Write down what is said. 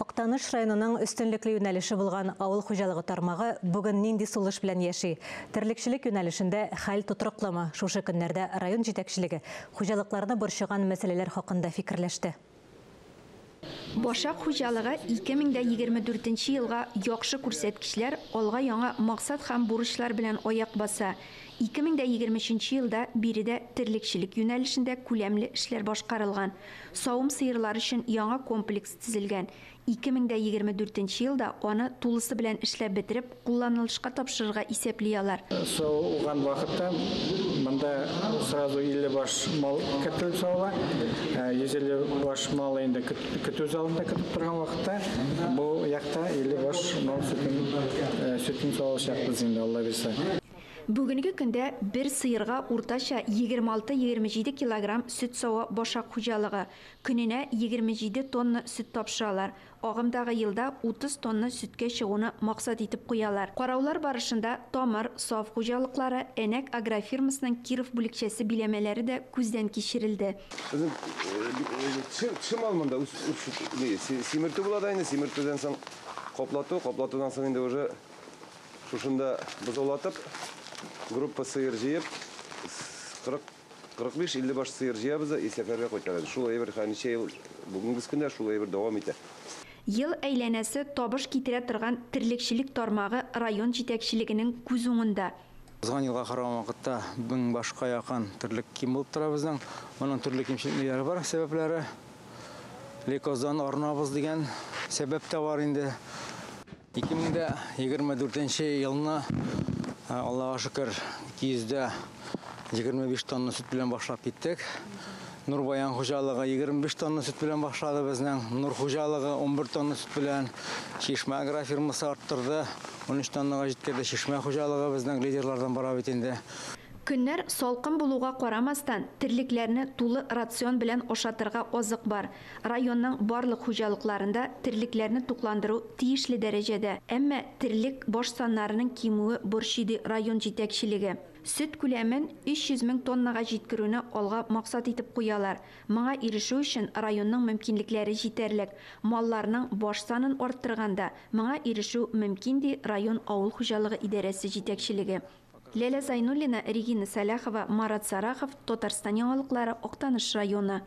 Октаныш районының үстінліклі юнәліші болған ауыл хужалығы тармағы бүгін нинди сулыш белән яши. Тірлікшілік юнәлішінде хәл тұтырықлама. Шушы көннәрдә район җитәкчелеге хужалыкларны борчыган мәсьәләләр хакында фикерләште. Башак хужалыгы 2024 елга яхшы күрсәткечләр, алга яңа максат һәм бурычлар белән аяк баса. 2023 елда биредә терлekçilik юнәлешендә күләмле эшләр башкарылган. Савым сыерлар өчен яңа комплекс төзелгән. 2024 елда аны тулысы белән эшләп бетереп, кулланылышка тапшырырга исәплиләр. Сауган вакытта монда сразу 50 баш мал көтелеп сауга. 150 баш мал инде көтү залында көтүп торган вакытта бу якта 50 баш мал сөтен саучакбыз инде Алла бирсә. Бүгінгі күндә бір сыйырға уртача 26-27 килограмм süt сауа башак хужалыгы. Күненә 27 тонна süt тапшыралар. Агымдагы елда 30 тонна sütkә чыгуны максат итеп куялар. Караулар барышында Тамыр, Сав хужалыклары, Энәк агрофирмасының Киров бүлекчәсе биләмәләре дә күздән кичерелде. Чымалмында симерту була да инде, симертудән соң коплатудан соң инде уже шушында бозолатып группа сыйыр җыеп 45-50 баш сыйыр җыябыз да исәфләргә кайтарабыз. Шул әйбер хәничә ел бүгенге көндә шул әйбер дәвам итә. Ел әйләнәсе табыш китерә торган терлekçilik тармагы район җитәкчелегенең күз уңында. Узган елга караган вакытта 1000 башка якын терлек ким булып тора безнең. Моның төрле кимчелекләре бар, сәбәпләре. Лекоздан арнабыз дигән сәбәп тә бар инде. 2024 елны Аллаһа шөкер 225 тонна süt белән башлап киттек. Нурбаян хуҗалыгы 25 тонна süt белән башлады безнең. Нур хуҗалыгы 11 тонна süt белән. Чишмә агрофирмасы арттырды. 13 тоннага җиткәндә Чишмә хуҗалыгы безнең лидерлардан бара бит инде. Көннәр салкын булуга карамастан, терлекләрне тулы рацион белән ашатырга азык бар. Районның барлык хуҗалыкларында терлекләрне тукландыру тиешле дәрәҗәдә. Әмма терлек баш саннарының кимүе борчыды район җитәкчелеге. Süt күләмен 300 мең тоннага җиткерүне алга максат итеп куялар. Моңа ирешү өчен районның мөмкинлекләре җитәрлек. Малларның баш санын арттырганда моңа ирешү мөмкин ди район авыл хуҗалыгы идарәсе җитәкчелеге. Ләлә Зайнуллина, Регина Саляхова, Марат Сарахов, Татарстан яңалыклары, Октаныш районы.